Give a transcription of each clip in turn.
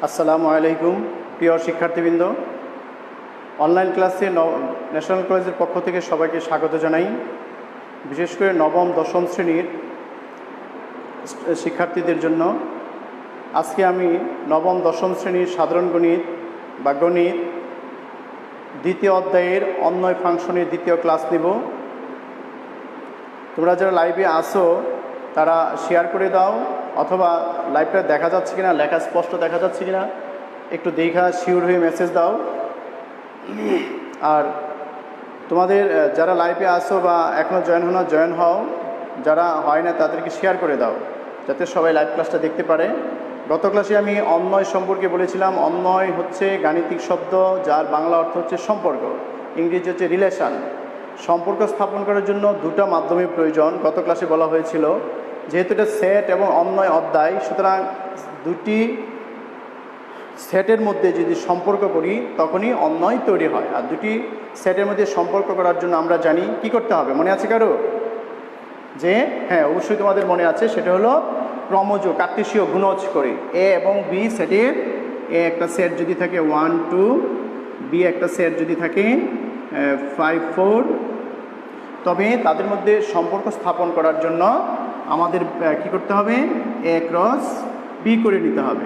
আসসালামু আলাইকুম প্রিয় শিক্ষার্থীবৃন্দ। অনলাইন ক্লাসে ন্যাশনাল কলেজের পক্ষ থেকে সবাইকে স্বাগত জানাই। বিশেষ করে নবম দশম শ্রেণীর শিক্ষার্থীদের জন্য আজকে আমি নবম দশম শ্রেণীর সাধারণ গণিত বা গণিত দ্বিতীয় অধ্যায়ের অন্বয় ফাংশনের দ্বিতীয় ক্লাস নেব। তোমরা যারা লাইভে আসো তারা শেয়ার করে দাও, অথবা লাইভটা দেখা যাচ্ছে কিনা, লেখা স্পষ্ট দেখা যাচ্ছে কিনা একটু দেখা শিওর হয়ে মেসেজ দাও। আর তোমাদের যারা লাইভে আসো বা এখনও জয়েন হও, যারা হয় না তাদেরকে শেয়ার করে দাও যাতে সবাই লাইভ ক্লাসটা দেখতে পারে। গত ক্লাসে আমি অন্বয় সম্পর্কে বলেছিলাম। অন্বয় হচ্ছে গাণিতিক শব্দ যার বাংলা অর্থ হচ্ছে সম্পর্ক, ইংরেজি হচ্ছে রিলেশন। সম্পর্ক স্থাপন করার জন্য দুটো মাধ্যমের প্রয়োজন গত ক্লাসে বলা হয়েছিল। যেহেতু এটা সেট এবং অন্বয় অধ্যায়, সুতরাং দুটি সেটের মধ্যে যদি সম্পর্ক করি তখনই অন্বয় তৈরি হয়। আর দুটি সেটের মধ্যে সম্পর্ক করার জন্য আমরা জানি কি করতে হবে, মনে আছে কারো? যে হ্যাঁ, অবশ্যই তোমাদের মনে আছে, সেটা হলো ক্রমযোগ, কার্তেশীয় গুণজ করি। এ এবং বি সেটের, এ একটা সেট যদি থাকে 1 2, বি একটা সেট যদি থাকে 5 4, তবে তাদের মধ্যে সম্পর্ক স্থাপন করার জন্য আমাদের কি করতে হবে? এ ক্রস বি করে নিতে হবে।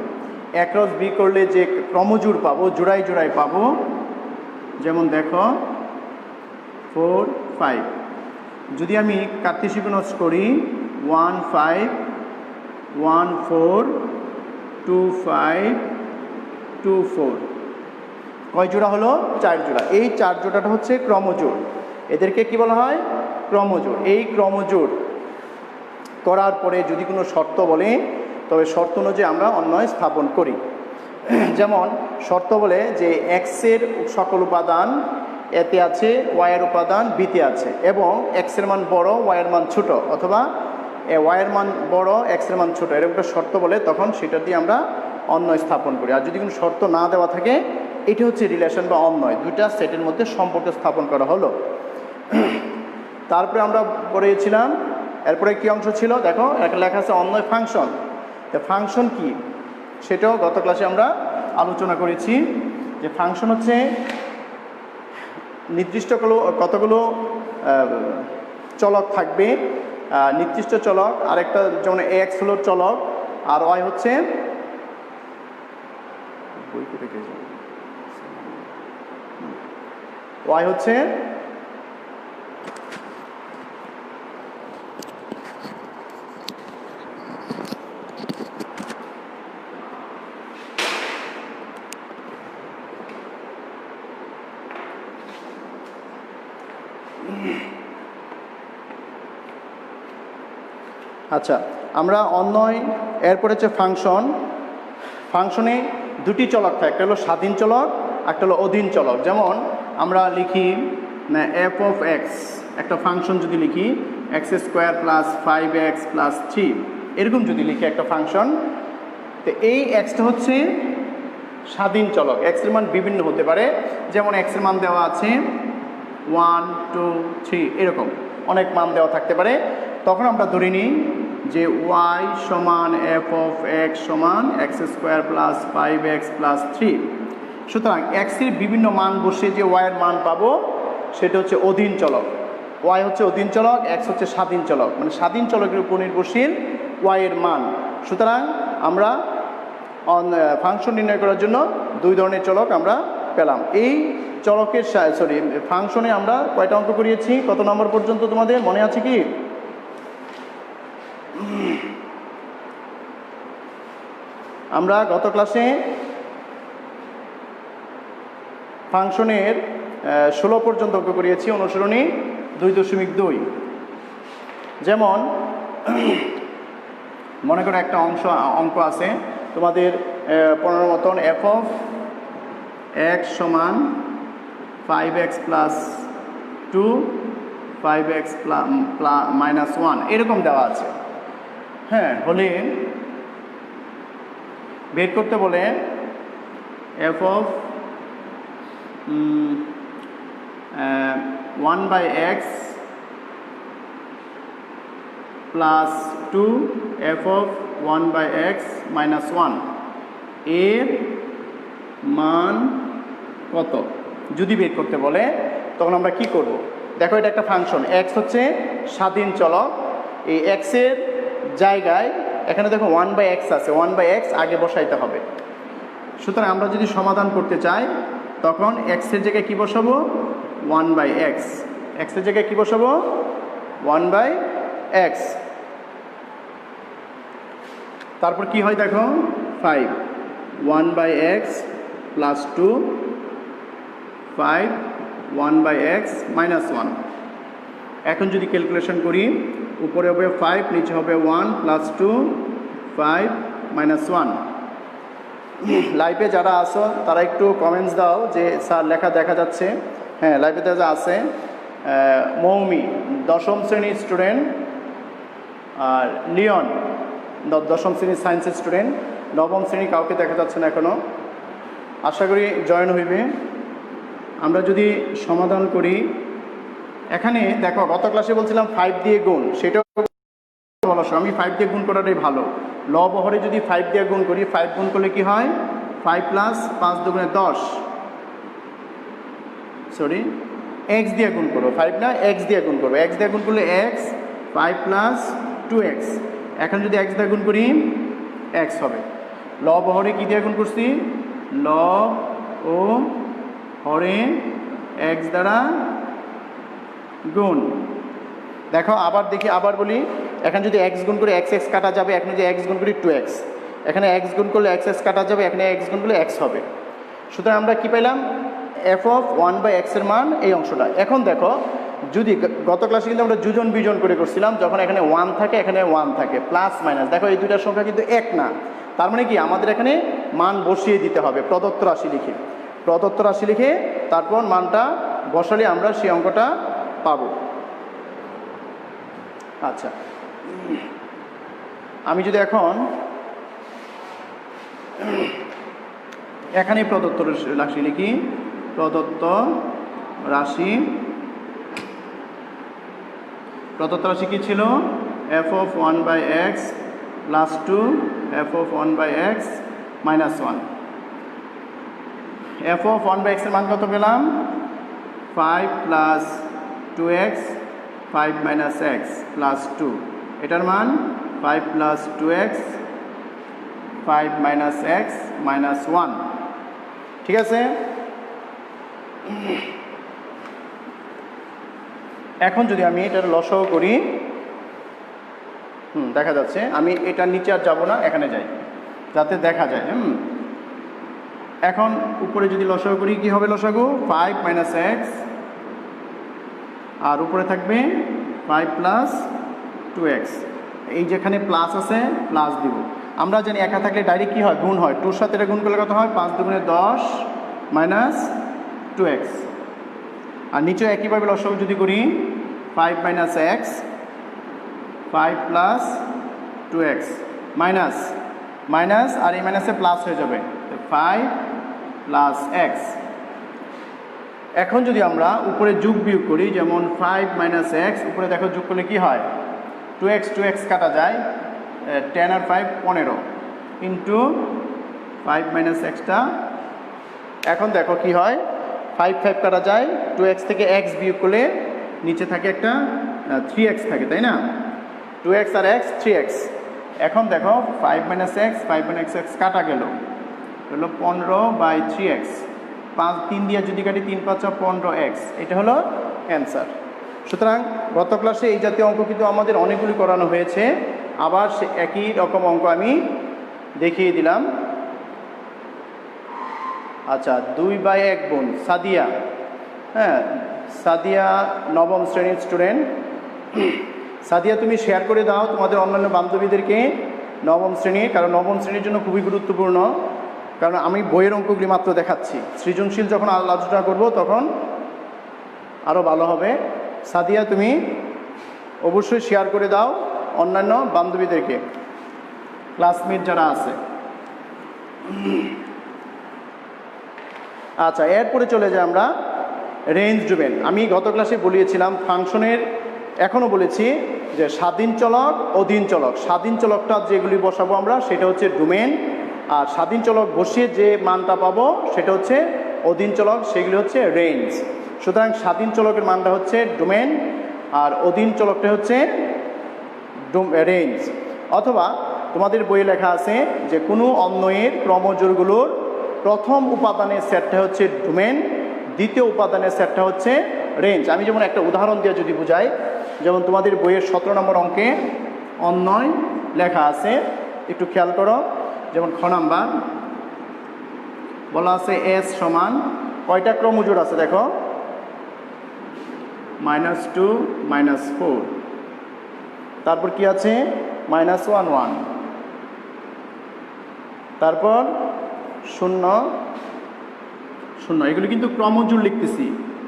এ ক্রস বি করলে যে ক্রমজোড় পাবো, জোড়ায় জোড়ায় পাবো, যেমন দেখো 4 5। যদি আমি কার্তেশীয় গুণজ করি 1 5 1 4 2 5 2 4, কয় জোড়া হলো? 4 জোড়া। এই 4 জোড়াটা হচ্ছে ক্রমজোড়। এদেরকে কি বলা হয়? ক্রমজোড়। এই ক্রমজোড় করার পরে যদি কোনো শর্ত বলে, তবে শর্ত অনুযায়ী আমরা অন্বয় স্থাপন করি। যেমন শর্ত বলে যে এক্সের সকল উপাদান এতে আছে, ওয়াইয়ের উপাদান বিতে আছে, এবং এক্সের মান বড়, ওয়াইয়ের মান ছোট, অথবা ওয়াইয়ের মান বড়, এক্সের মান ছোট, এরকম একটা শর্ত বলে, তখন সেটা দিয়ে আমরা অন্বয় স্থাপন করি। আর যদি কোনো শর্ত না দেওয়া থাকে, এটি হচ্ছে রিলেশন বা অন্বয়। দুইটা সেটের মধ্যে সম্পর্ক স্থাপন করা হলো। তারপরে আমরা পড়েছিলাম, এরপরে কি অংশ ছিল দেখো, একটা লেখা আছে অন্বয় ফাংশন। তো ফাংশন কি সেটাও গত ক্লাসে আমরা আলোচনা করেছি। যে ফাংশন হচ্ছে নির্দিষ্ট কতগুলো চলক থাকবে, নির্দিষ্ট চলক, আরেকটা যেমন এক্স হলো চলক, আর ওয়াই হচ্ছে ওয়াই হচ্ছে আচ্ছা, আমরা অন্বয়, এরপরে হচ্ছে ফাংশন। ফাংশনে দুটি চলক থাকে, একটা হলো স্বাধীন চলক, একটা হলো অধীন চলক। যেমন আমরা লিখি এফ অফ এক্স, একটা ফাংশন যদি লিখি x square plus 5x plus 3, এরকম যদি লিখি একটা ফাংশন, তো এই এক্সটা হচ্ছে স্বাধীন চলক। এক্সের মান বিভিন্ন হতে পারে, যেমন এক্সের মান দেওয়া আছে 1 2 3, এরকম অনেক মান দেওয়া থাকতে পারে। তখন আমরা ধরে নিই যে ওয়াই সমান এফ অফ এক্স সমান x square plus 5x plus 3। সুতরাং এক্সের বিভিন্ন মান বসে যে ওয়াইয়ের মান পাবো সেটা হচ্ছে অধীন চলক। ওয়াই হচ্ছে অধীন চলক, এক্স হচ্ছে স্বাধীন চলক, মানে স্বাধীন চলকের উপর নির্ভরশীল ওয়াইয়ের মান। সুতরাং আমরা ফাংশন নির্ণয় করার জন্য দুই ধরনের চলক আমরা পেলাম। এই চলকের ফাংশনে আমরা কয়টা অঙ্ক করিয়েছি? কত নম্বর পর্যন্ত তোমাদের মনে আছে কি? আমরা গত ক্লাসে ফাংশনের 16 পর্যন্ত অঙ্ক করিয়েছি, অনুসরণী 2.2। যেমন মনে করো একটা অঙ্ক আছে তোমাদের 15 মতন, এফ অফ এক্স সমান 5x প্লাস 2 5x মাইনাস 1, এরকম দেওয়া আছে। হ্যাঁ, হলে বের করতে বলে F of 1/x plus 2 f of 1/x minus 1 এর মান কত যদি বের করতে বলে তখন আমরা কি করব? দেখো এটা একটা ফাংশন, এক্স হচ্ছে স্বাধীন চলক। এই এক্সের জায়গায় এখানে দেখো 1/x আছে, 1/x আগে বসাইতে হবে। সুতরাং আমরা যদি সমাধান করতে চাই তখন এক্সের জায়গায় কী বসাবো? 1/x। এক্সের জায়গায় কী বসাবো? 1/x। তারপর কি হয় দেখো, 5 1/x প্লাস 2, 5 1/x মাইনাস 1। এখন যদি ক্যালকুলেশন করি, উপরে হবে 5, নিচে হবে 1 প্লাস 2, 5 মাইনাস 1। লাইভে যারা আছো তারা একটু কমেন্টস দাও যে স্যার লেখা দেখা যাচ্ছে। হ্যাঁ, লাইভে যা আছে, মৌমি 10ম শ্রেণীর স্টুডেন্ট, আর লিওন 10ম শ্রেণীর সায়েন্সের স্টুডেন্ট। 9ম শ্রেণী কাউকে দেখা যাচ্ছে না এখনও, আশা করি জয়েন হইবে। আমরা যদি সমাধান করি, এখানে দেখো গত ক্লাসে বলছিলাম 5 দিয়ে গুণ, সেটাও ভালো। আমি 5 দিয়ে গুণ করাটাই ভালো। লবহরে যদি 5 দিয়ে গুণ করি, 5 গুণ করলে কি হয়? 5 প্লাস 5 দুগুণে 10, সরি এক্স দিয়ে গুণ করবো, 5 না এক্স দিয়ে গুণ করবো। এক্স দিয়ে গুণ করলে এক্স, 5 প্লাস 2x। এখন যদি এক্স দিয়ে গুণ করি এক্স হবে। লবহরে কী দিয়ে গুণ করছি? লব ও হরে এক্স দ্বারা গুণ। দেখো আবার দেখি, আবার বলি, এখানে যদি এক্স গুণ করে এক্স এক্স কাটা যাবে, এখানে যদি এক্স গুণ করি 2x। এখানে এক্স গুণ করলে এক্স এক্স কাটা যাবে, এখানে এক্স গুণ করলে এক্স হবে। সুতরাং আমরা কি পেলাম? এফ অফ 1/x এর মান এই অংশটা। এখন দেখো, যদি গত ক্লাসে কিন্তু আমরা যোজন বিজন করে করছিলাম, যখন এখানে 1 থাকে এখানে 1 থাকে, প্লাস মাইনাস। দেখো এই দুইটার সংখ্যা কিন্তু এক না, তার মানে কি আমাদের এখানে মান বসিয়ে দিতে হবে। প্রদত্ত রাশি লিখে, প্রদত্ত রাশি লিখে তারপর মানটা বসালে আমরা সেই অঙ্কটা পাবো। আচ্ছা, আমি যদি এখন এখানে প্রদত্ত রাশি লিখি, প্রদত্ত রাশি কি ছিল? F of 1/x plus 2 F of 1/x minus 1। F of 1/x এর মান কত পেলাম? 5 plus 2x, 5 minus x plus 2। এটার মান 5 plus 2x, 5 minus x minus 1। ঠিক আছে? এখন যদি আমি এটার লসাগু করি, দেখা যাচ্ছে, আমি এটার নিচে আর যাবো না, এখানে যাই যাতে দেখা যায়। এখন উপরে যদি লসাগু করি, কি হবে লসাগু? 5 মাইনাস x, আর উপরে থাকবে 5 প্লাস 2x। এই যেখানে প্লাস আছে প্লাস দিব। আমরা জানি একা থাকলে ডাইরেক্ট কী হয়? গুণ হয়। 2-র সাথে এটা গুণ করলে কত হয়? 5 দুগুণে 10 মাইনাস 2x। আর নিচে একইভাবে লসাগু যদি করি, 5 minus x, 5 plus 2x minus minus, আর এই মাইনাসে প্লাস হয়ে যাবে, 5 প্লাস x। এখন যদি আমরা উপরে যোগ বিয়োগ করি, যেমন 5 মাইনাস x, উপরে দেখো যোগ করলে কি হয়? 2x কাটা যায়, 10 আর 5 15 ইন্টু 5 মাইনাস এক্সটা। এখন দেখো কি হয়, 5 কাটা যায়, 2x থেকে x বিয়োগ করলে নিচে থাকে একটা 3x থাকে, তাই না? 2x আর x 3x। এখন দেখো 5 মাইনাস x, 5 মাইনাস x কাটা গেল, হলো 15/3x। 3 দিয়ে যদি কাটি, 3 5 15x। এটা হলো অ্যান্সার। সুতরাং গত ক্লাসে এই জাতীয় অঙ্ক কিন্তু আমাদের অনেকগুলি করানো হয়েছে। আবার সে একই রকম অঙ্ক আমি দেখিয়ে দিলাম। আচ্ছা, 2/1 বোন সাদিয়া। হ্যাঁ, সাদিয়া 9ম শ্রেণীর স্টুডেন্ট। সাদিয়া, তুমি শেয়ার করে দাও তোমাদের অন্যান্য বান্ধবীদেরকে 9ম শ্রেণী, কারণ 9ম শ্রেণীর জন্য খুবই গুরুত্বপূর্ণ। কারণ আমি বইয়ের অঙ্কগুলি মাত্র দেখাচ্ছি, সৃজনশীল যখন আলোচনা করব তখন আরও ভালো হবে। সাদিয়া, তুমি অবশ্যই শেয়ার করে দাও অন্যান্য বান্ধবীদেরকে, ক্লাসমেট যারা আছে। আচ্ছা, এরপরে চলে যাই আমরা রেঞ্জ ডোমেন। আমি গত ক্লাসে বলিয়েছিলাম ফাংশনের, এখনও বলেছি যে স্বাধীন চলক, অধীন চলক। স্বাধীন চলকটা যেগুলি বসাবো আমরা সেটা হচ্ছে ডোমেন, আর স্বাধীন চলক বসিয়ে যে মানটা পাবো সেটা হচ্ছে অধীন চলক, সেগুলি হচ্ছে রেঞ্জ। সুতরাং স্বাধীন চলকের মানটা হচ্ছে ডোমেন আর অধীন চলকটা হচ্ছে রেঞ্জ। অথবা তোমাদের বইয়ে লেখা আছে যে কোনো অন্বয়ের ক্রমজোড়গুলোর প্রথম উপাদানের সেটটা হচ্ছে ডোমেন, দ্বিতীয় উপাদানের সেটটা হচ্ছে রেঞ্জ। আমি যেমন একটা উদাহরণ দিয়ে যদি বুঝাই, যেমন তোমাদের বইয়ের 17 নম্বর অঙ্কে অন্বয় লেখা আছে, একটু খেয়াল করো। যেমন খ নাম্বার বলা আছে এস সমান কয়টা ক্রমজোড় আছে দেখো, -2 -4, তারপর কি আছে -1 1, তারপর 0 0, এগুলো কিন্তু ক্রমজোড় লিখতেছি,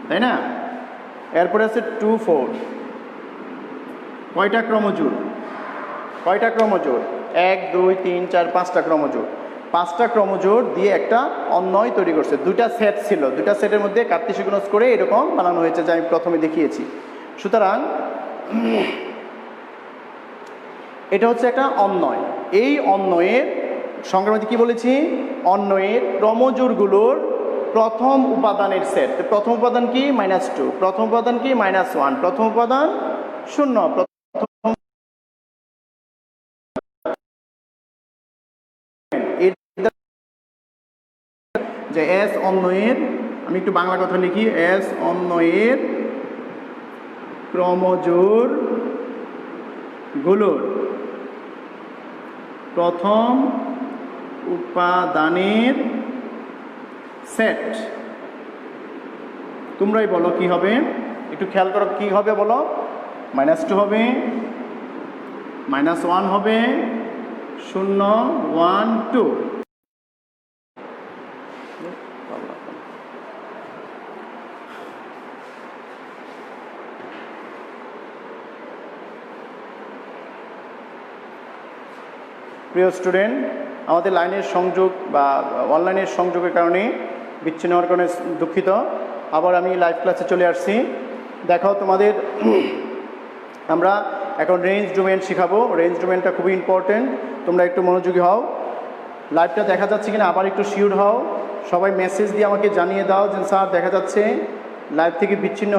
তাই না? এরপরে আছে 2 4, কয়টা ক্রমজোড়? 1 2 3 4 5টা ক্রমজোড়। 5টা ক্রমজোড় দিয়ে একটা অন্বয় তৈরি করছে। 2টা সেট ছিল, 2টা সেটের মধ্যে কার্তেশীয় গুণজ করে এরকম বানানো হয়েছে, যা আমি প্রথমে দেখিয়েছি। সুতরাং এটা হচ্ছে একটা অন্বয়। এই অন্বয়ের সংগ্রামে কি বলেছি? অন্বয়ের ক্রমজোড়গুলোর প্রথম উপাদানের সেট। প্রথম উপাদান কি? -2, প্রথম উপাদান কি? -1, প্রথম উপাদান 0, যে এস অন্বয়ের, আমি একটু বাংলা কথা লিখি, এস অন্বয়ের ক্রমজোড় গুলোর প্রথম উপাদানের সেট। তোমরাই বলো কি হবে, একটু খেয়াল করো কি হবে বলো। -2 হবে, -1 হবে, 0 1 2। প্রিয় স্টুডেন্ট, আমাদের লাইনের সংযোগ বা অনলাইনের সংযোগের কারণে বিচ্ছিন্ন হওয়ার কারণে দুঃখিত। আবার আমি লাইভ ক্লাসে চলে আসছি। দেখো তোমাদের আমরা এখন রেঞ্জ ডোমেন শেখাবো। রেঞ্জ ডোমেনটা খুবই ইম্পর্টেন্ট, তোমরা একটু মনোযোগী হও। লাইভটা দেখা যাচ্ছে কিনা আবার একটু শিওর হও। সবাই মেসেজ দিয়ে আমাকে জানিয়ে দাও যে স্যার দেখা যাচ্ছে, লাইভ থেকে বিচ্ছিন্ন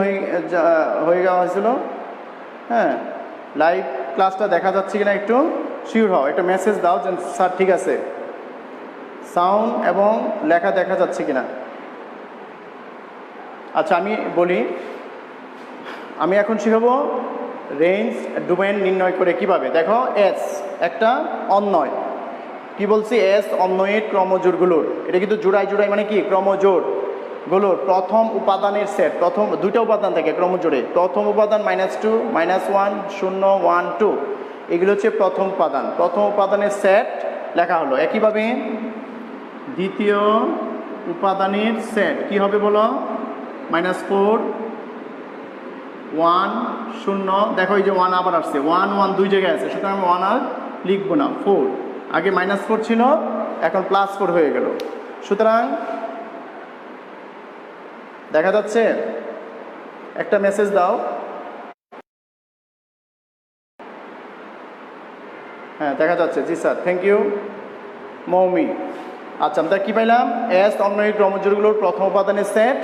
হয়ে যাওয়া হয়েছিল। হ্যাঁ, লাইভ ক্লাসটা দেখা যাচ্ছে কিনা একটু শিওর হও, একটা মেসেজ দাও যে স্যার ঠিক আছে, সাউন্ড এবং লেখা দেখা যাচ্ছে কিনা। আচ্ছা, আমি বলি, আমি এখন শিখাবো রেঞ্জ ডোমেন নির্ণয় করে কিভাবে। দেখো এস একটা অন্বয়, কি বলছি? এস অন্বয়ের ক্রমজোড়গুলোর, এটা কিন্তু জোড়ায় জোড়ায় মানে কি? ক্রমজোড়গুলোর প্রথম উপাদানের সেট। প্রথম 2টা উপাদান থাকে ক্রমজোড়ে। প্রথম উপাদান -2 -1 0 1 2, এগুলো হচ্ছে প্রথম উপাদান। প্রথম উপাদানের সেট লেখা হলো। একইভাবে দ্বিতীয় উপাদানের সেট কি হবে বলো? -4 1 0, দেখো এই যে 1 আবার আসছে, 1 1 দুই জায়গায় আছে, সুতরাং আমি 1 আর লিখবো না। 4, আগে -4 ছিল, এখন +4 হয়ে গেল। সুতরাং দেখা যাচ্ছে, একটা মেসেজ দাও। হ্যাঁ, দেখা যাচ্ছে, জি স্যার, থ্যাংক ইউ মৌমি। আচ্ছা, আমরা কী পাইলাম? এস অন্বয়ের ক্রমজোড়গুলোর প্রথম উপাদানের সেট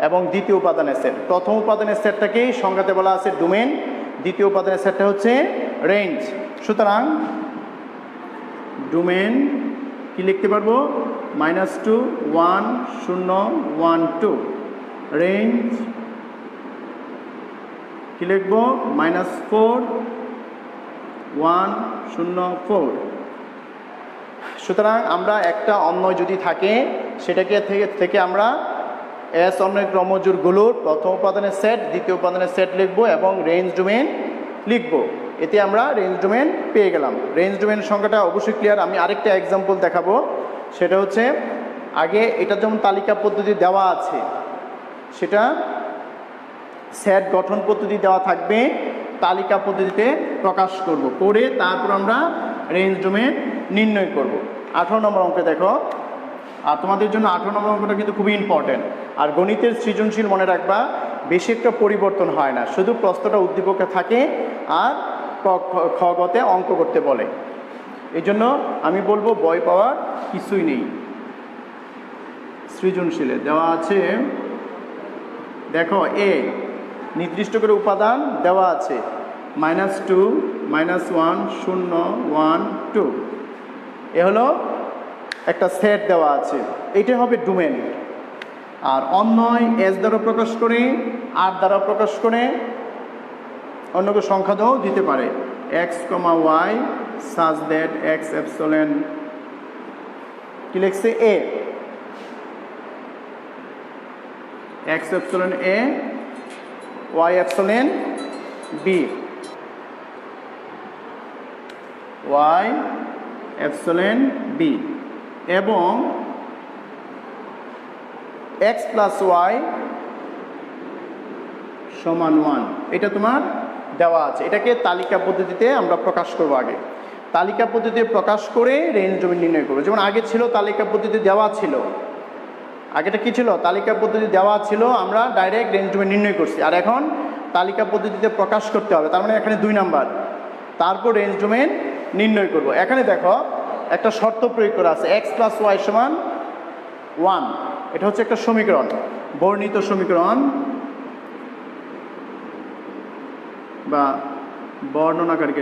এবং দ্বিতীয় উপাদানের সেট। প্রথম উপাদানের সেটটাকেই সংজ্ঞাতে বলা আছে ডোমেন, দ্বিতীয় উপাদানের সেটটা হচ্ছে রেঞ্জ। সুতরাং ডোমেন কি লিখতে পারবো? -2 1 0 1 2। রেঞ্জ কি লিখবো? -4 1 0 4। সুতরাং আমরা একটা অন্বয় যদি থাকে, সেটাকে থেকে আমরা এস অন্বয়ের ক্রমজোড়গুলোর প্রথম উপাদানের সেট, দ্বিতীয় উপাদানের সেট লিখবো এবং রেঞ্জ ডোমেন লিখবো। এতে আমরা রেঞ্জ ডোমেন পেয়ে গেলাম। রেঞ্জ ডোমেন সংখ্যাটা অবশ্যই ক্লিয়ার। আমি আরেকটা এক্সাম্পল দেখাবো, সেটা হচ্ছে আগে এটা যেমন তালিকা পদ্ধতি দেওয়া আছে, সেটা সেট গঠন পদ্ধতি দেওয়া থাকবে, তালিকা পদ্ধতিতে প্রকাশ করব, করে তারপর আমরা রেঞ্জ ডোমেন নির্ণয় করব। 18 নম্বর অঙ্কে দেখো, আর তোমাদের জন্য 18 নম্বর অঙ্কটা কিন্তু খুবই ইম্পর্টেন্ট। আর গণিতের সৃজনশীল মনে রাখবা, বেশি একটা পরিবর্তন হয় না, শুধু প্রশ্নটা উদ্দীপকে থাকে আর খ গতে অঙ্ক করতে বলে। এই জন্য আমি বলবো ভয় পাওয়ার কিছুই নেই। সৃজনশীলে দেওয়া আছে, দেখো এ নির্দিষ্ট করে উপাদান দেওয়া আছে -2 -1 0 1 2, এ হলো একটা সেট দেওয়া আছে, এইটা হবে ডোমেন। আর অন্যয় এস দ্বারা প্রকাশ করে, আর দ্বারা প্রকাশ করে, অন্য কোনো সংখ্যা দাও দিতে পারে x, y such that x epsilon কি লিখছে a, x epsilon a y epsilon b, y epsilon b এবং x plus y সমান 1, এটা তোমার দেওয়া আছে। এটাকে তালিকা পদ্ধতিতে আমরা প্রকাশ করব। আগে তালিকা পদ্ধতিতে প্রকাশ করে রেঞ্জ ডোমেন নির্ণয় করবো। যেমন আগে ছিল তালিকা পদ্ধতি দেওয়া ছিল, আগেটা কি ছিল, তালিকা পদ্ধতি দেওয়া ছিল, আমরা ডাইরেক্ট রেঞ্জ ডোমেন নির্ণয় করছি। আর এখন তালিকা পদ্ধতিতে প্রকাশ করতে হবে, তার মানে এখানে 2 নাম্বার, তারপর রেঞ্জ ডোমেন নির্ণয় করব। এখানে দেখো একটা শর্ত প্রয়োগ করা আছে x plus y সমান 1, এটা হচ্ছে একটা সমীকরণ, বর্ণিত সমীকরণ বা বর্ণনাকারী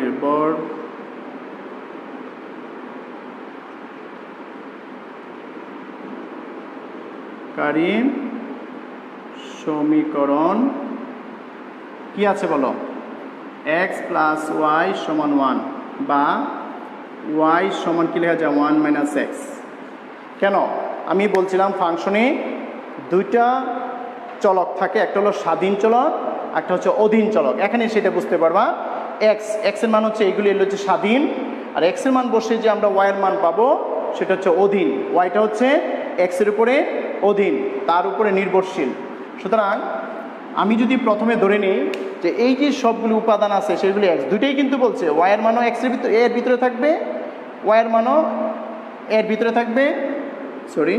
সমীকরণ কি আছে বলো, x plus y সমান 1 বা y সমান কি লেখা যায় 1 minus x। কেন আমি বলছিলাম ফাংশনে 2টা চলক থাকে, একটা হলো স্বাধীন চলক, একটা হচ্ছে অধীন চলক। এখানে সেটা বুঝতে পারবা, x এর মান হচ্ছে এইগুলি এলো হচ্ছে স্বাধীন, আর x এর মান বসে যে আমরা y এর মান পাবো সেটা হচ্ছে অধীন। yটা হচ্ছে x এর উপরে অধীন, তার উপরে নির্ভরশীল। সুতরাং আমি যদি প্রথমে ধরে নিই যে এই যে সবগুলো উপাদান আছে সেগুলি x, দুইটাই কিন্তু বলছে y এর মানও x এর ভিতরে থাকবে, y এর মানও এর ভিতরে থাকবে, সরি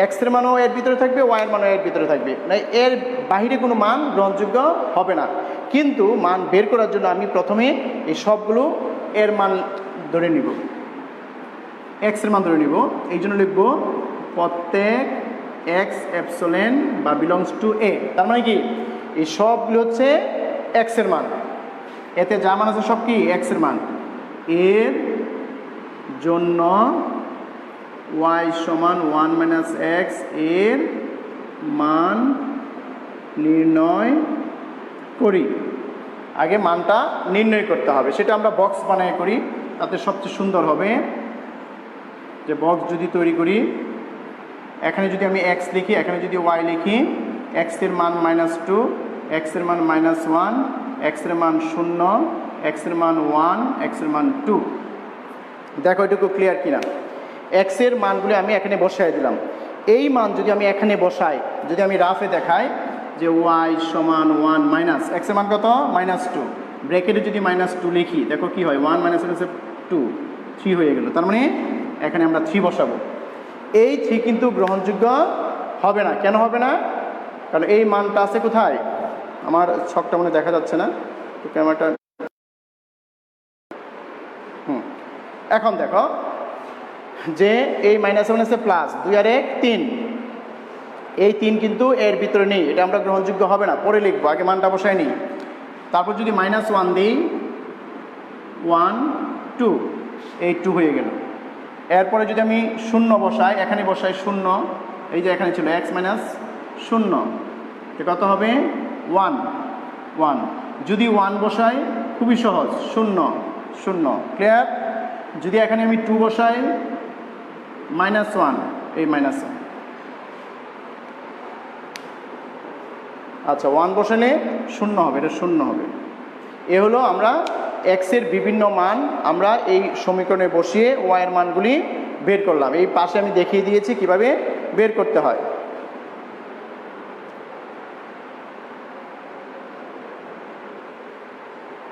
x এর মানও এর ভিতরে থাকবে, y এর মানও এর ভিতরে থাকবে, মানে এর বাহিরে কোনো মান গ্রহণযোগ্য হবে না। কিন্তু মান বের করার জন্য আমি প্রথমে এই সবগুলো এর মান ধরে নিব, x এর মান ধরে নিব। এই জন্য লিখব প্রত্যেক x epsilon বা belongs to a, তার মানে কি এই সবগুলো হচ্ছে x এর মান, এতে যা মান আছে সব কি x এর মান। এর জন্য y সমান 1 minus x এর মান নির্ণয় করি। আগে মানটা নির্ণয় করতে হবে, সেটা আমরা বক্স বানায় করি, তাতে সবচেয়ে সুন্দর হবে। যে বক্স যদি তৈরি করি, এখানে যদি আমি x লিখি, এখানে যদি y লিখি, x এর মান -2, x এর মান -1, x এর মান 0, x এর মান 1, x এর মান 2। দেখো এটুকু ক্লিয়ার কিনা। x এর মানগুলি আমি এখানে বসাই দিলাম। এই মান যদি আমি এখানে বসাই, যদি আমি রাফে দেখাই যে y সমান 1 মাইনাস x এর মান কত -2, ব্র্যাকেটে যদি -2 লিখি, দেখো কি হয় 1 - 2 3 হয়ে গেল। তার মানে এখানে আমরা 3 বসাবো। এই 3 কিন্তু গ্রহণযোগ্য হবে না। কেন হবে না? কারণ এই মানটা আছে কোথায়, আমার ছকটা মনে দেখা যাচ্ছে না, তো ক্যামেরাটা এখন দেখো যে এই -1 আছে প্লাস 2 আর 1 3, এই 3 কিন্তু এর ভিতরে নেই, এটা আমরা গ্রহণযোগ্য হবে না, পরে লিখবো, আগে মানটা বসাই নিই। তারপর যদি -1 দিই 1 2, এই 2 হয়ে গেল। এরপরে যদি আমি 0 বসাই, এখানে বসাই 0, এই যে এখানে ছিল x - 0, কত হবে 1 1। যদি 1 বসাই খুবই সহজ, 0 0, ক্লিয়ার। যদি এখানে আমি 2 বসাই -1, এই -1, আচ্ছা 1 বসালে 0 হবে, এটা 0 হবে। এ হলো আমরা x এর বিভিন্ন মান আমরা এই সমীকরণে বসিয়ে y এর মানগুলি বের করলাম। এই পাশে আমি দেখিয়ে দিয়েছি কিভাবে বের করতে হয়।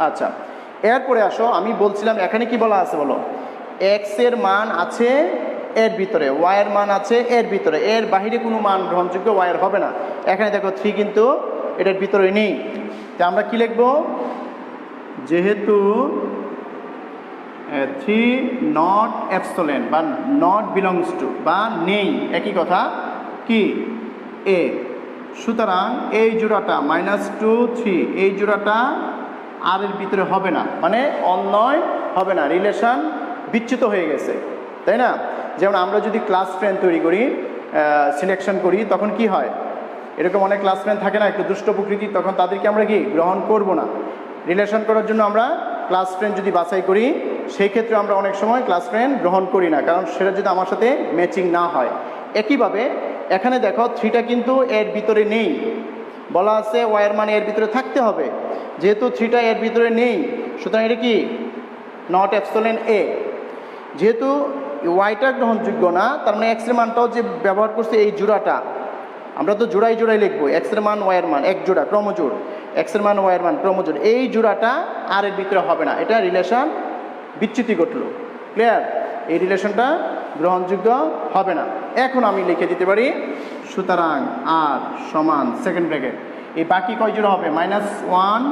আচ্ছা এরপরে আসো, আমি বলছিলাম এখানে কি বলা আছে বলো, x এর মান আছে এর ভিতরে, y এর মান আছে এর ভিতরে, এর বাহিরে কোনো মান গ্রহণযোগ্য y এর হবে না। এখানে দেখো 3 কিন্তু এটার ভিতরে নেই, তো আমরা কি লিখব, যেহেতু থ্রি নট অ্যাবসোলেন্ট বা নট বিলংস টু বা নেই, একই কথা কি এ। সুতরাং এই জোড়াটা -2 3 এই জোড়াটা আর এর ভিতরে হবে না, মানে অন্যয় হবে না, রিলেশন বিচ্যুত হয়ে গেছে, তাই না? যেমন আমরা যদি ক্লাস ফ্রেন্ড তৈরি করি, সিলেকশন করি, তখন কি হয়, এরকম অনেক ক্লাস ফ্রেন্ড থাকে না একটু দুষ্ট প্রকৃতির, তখন তাদেরকে আমরা কি গ্রহণ করব না। রিলেশন করার জন্য আমরা ক্লাস ফ্রেন্ড যদি বাছাই করি, সেই ক্ষেত্রে আমরা অনেক সময় ক্লাস ফ্রেন্ড গ্রহণ করি না, কারণ সেটা যদি আমার সাথে ম্যাচিং না হয়। একইভাবে এখানে দেখো থ্রিটা কিন্তু এর ভিতরে নেই, বলা আছে ওয়াইয়ের মানে এর ভিতরে থাকতে হবে, যেহেতু থ্রিটা এর ভিতরে নেই, সুতরাং এটা কি নট অ্যাবসোলেন্ট এ। যেহেতু ওয়াইটা গ্রহণযোগ্য না, তার মানে এক্সের মানটাও যে ব্যবহার করছে এই জোড়াটা, আমরা তো জোড়াই জোড়াই লিখবো, এক্সের মান ওয়াইয়ের মান, এক জোড়া ক্রমজোড়, এক্সের মান ওয়াইয়ের মান ক্রমজোড়, এই জোড়াটা আর এর ভিতরে হবে না, এটা রিলেশন বিচ্যুতি ঘটলো। ক্লিয়ার? এই রিলেশনটা গ্রহণযোগ্য হবে না। এখন আমি লিখে দিতে পারি সুতরাং আর সমান সেকেন্ড ব্র্যাকেট, এই বাকি কয় জোড়া হবে, -1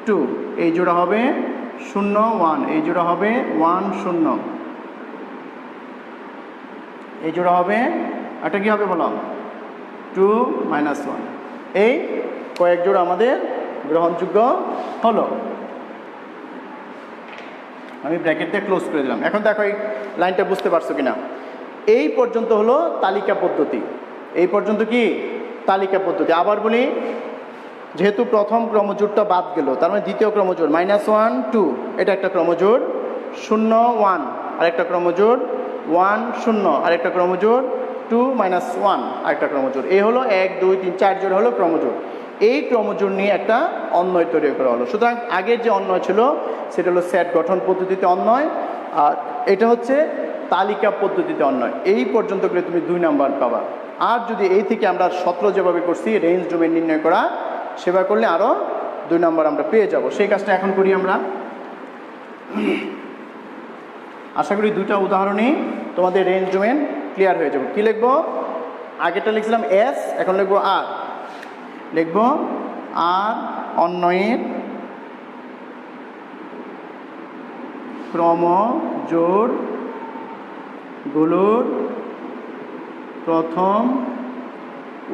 2, এই জোড়া হবে 0 1, এই জোড়া হবে 1 0, এই জোড়া হবে, এটা কি হবে বলো, 2 -1। এই কয়েক জোড়া আমাদের গ্রহণযোগ্য হলো। আমি ব্র্যাকেটটা ক্লোজ করে দিলাম। এখন দেখো এই লাইনটা বুঝতে পারছো কিনা। এই পর্যন্ত হলো তালিকা পদ্ধতি, এই পর্যন্ত কি তালিকা পদ্ধতি। আবার বলি, যেহেতু প্রথম ক্রমজোড়টা বাদ গেল, তার মানে দ্বিতীয় ক্রমজোড় -1 2, এটা একটা ক্রমজোড়, 0 1 আরেকটা ক্রমজোড়, 1 0 আরেকটা ক্রমজোড়, 2 -1 আরেকটা ক্রমজোড়। এই হলো 1 2 3 4 জোড় হলো ক্রমজোড়। এই ক্রমজোড় নিয়ে একটা অন্বয় তৈরি করা হলো। সুতরাং আগের যে অন্বয় ছিল সেটা হলো সেট গঠন পদ্ধতিতে অন্বয়, আর এটা হচ্ছে তালিকা পদ্ধতিতে অন্বয়। এই পর্যন্ত করে তুমি 2 নাম্বার পাবা। আর যদি এই থেকে আমরা 17 যেভাবে করছি রেঞ্জ ডোমেন নির্ণয় করা, সেভাবে করলে আরও 2 নাম্বার আমরা পেয়ে যাব। সেই কাজটা এখন করি আমরা। আশা করি 2টা উদাহরণই তোমাদের রেঞ্জ ডোমেন ক্লিয়ার হয়ে যাবে। কি লিখবো, আগেরটা লিখছিলাম এস, এখন লিখবো আর। লিখবো আর অন্বয়ের ক্রমজোড়গুলোর প্রথম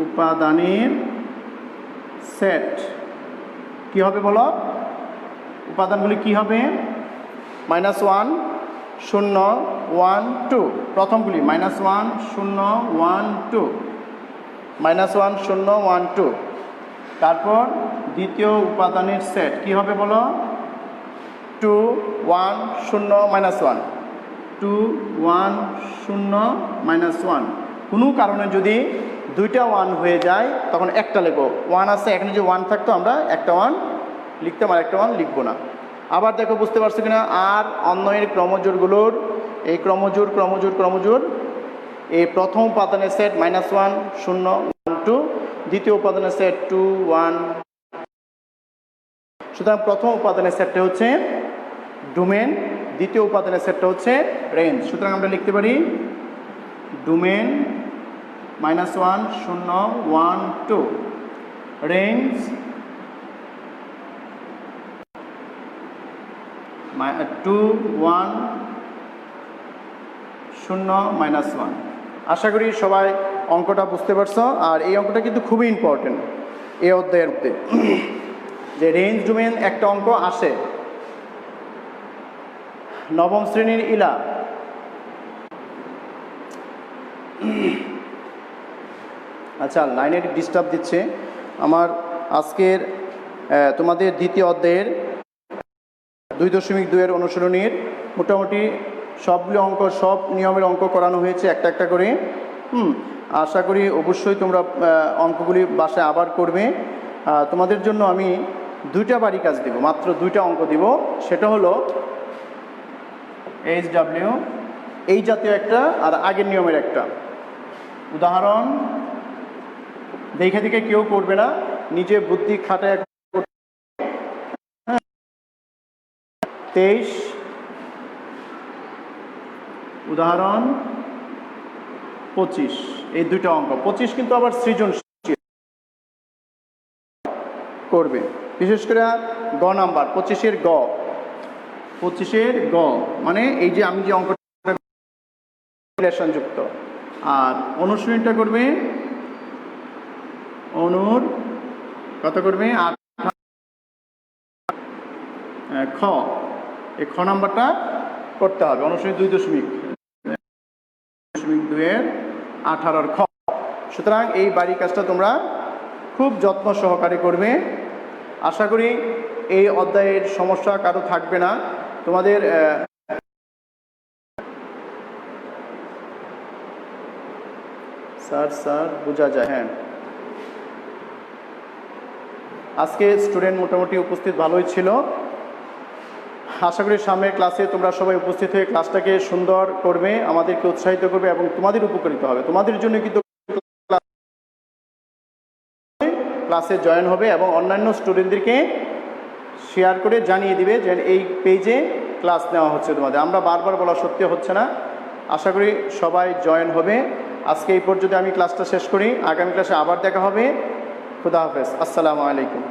উপাদানের সেট কি হবে বলো, উপাদানগুলি কি হবে, -1 0 1 2, প্রথমগুলি -1 0 1 2, -1 0 1 2। তারপর দ্বিতীয় উপাদানের সেট কি হবে বলো, 2 1 0 -1, 2 1 0 -1। কোনো কারণে যদি 2টা 1 হয়ে যায় তখন একটা লিখবো, 1 আছে, এখানে যদি 1 থাকতো আমরা একটা 1 লিখতাম আর একটা 1 লিখবো না। আবার দেখো বুঝতে পারছো কিনা, আর অন্বয়ের ক্রমজোড়গুলোর এই ক্রমজোড় এই প্রথম উপাদানের সেট -1 0 1 2, দ্বিতীয় উপাদানের সেট 2 1। সুতরাং প্রথম উপাদানের সেটটা হচ্ছে ডোমেন, দ্বিতীয় উপাদানের সেটটা হচ্ছে রেঞ্জ। সুতরাং আমরা লিখতে পারি ডোমেন -1 0 1 2, রেঞ্জ 2 1 0 -1। আশা করি সবাই অঙ্কটা বুঝতে পারছো। আর এই অঙ্কটা কিন্তু খুবই ইম্পর্টেন্ট এই অধ্যায়ের মধ্যে, যে রেঞ্জ ডোমেন একটা অঙ্ক আসে নবম শ্রেণীর ইলা। আচ্ছা, লাইনের ডিস্টার্ব দিচ্ছে আমার। আজকের তোমাদের দ্বিতীয় অধ্যায়ের 2.2 এর অনুশীলনীর মোটামুটি সবগুলো অঙ্ক, সব নিয়মের অঙ্ক করানো হয়েছে একটা একটা করে। আশা করি অবশ্যই তোমরা অঙ্কগুলি বাসায় আবার করবে। তোমাদের জন্য আমি 2টা বাড়ি কাজ দেব, মাত্র 2টা অঙ্ক দিব। সেটা হলো HW এই জাতীয় একটা, আর আগের নিয়মের একটা উদাহরণ। দেখে দেখে কেউ করবে না, নিজে বুদ্ধি খাটায়। 23 উদাহরণ 25, এই 2টা অঙ্ক। 25 কিন্তু আবার সৃজনশীল করবে, বিশেষ করে গ নাম্বার 25-এর গ। 25-এর গ, মানে এই যে আমি যে অঙ্কটা রিলেশনযুক্ত। আর অনুশীলনটা করবে অনুর কত করবে 8 খ, এই খ নাম্বারটা করতে হবে। অনুশীলন 2.2-এর 18-র খ। সুতরাং এই বাড়ির কাজটা তোমরা খুব যত্ন সহকারে করবে। আশা করি এই অধ্যায়ের সমস্যা কারো থাকবে না। তোমাদের স্যার বোঝা যায়। হ্যাঁ, আজকে স্টুডেন্ট মোটামুটি উপস্থিত ভালোই ছিল। আশা করি সামনের ক্লাসে তোমরা সবাই উপস্থিত হয়ে ক্লাসটাকে সুন্দর করবে, আমাদেরকে উৎসাহিত করবে এবং তোমাদের উপকৃত হবে। তোমাদের জন্য কিন্তু ক্লাসে জয়েন হবে এবং অন্যান্য স্টুডেন্টদেরকে শেয়ার করে জানিয়ে দিবে যে এই পেজে ক্লাস নেওয়া হচ্ছে তোমাদের। আমরা বারবার বলা সত্যি হচ্ছে না। আশা করি সবাই জয়েন হবে। আজকে এই পর্যন্ত আমি ক্লাসটা শেষ করি। আগামী ক্লাসে আবার দেখা হবে। খুদা হাফেজ। আসসালামু আলাইকুম।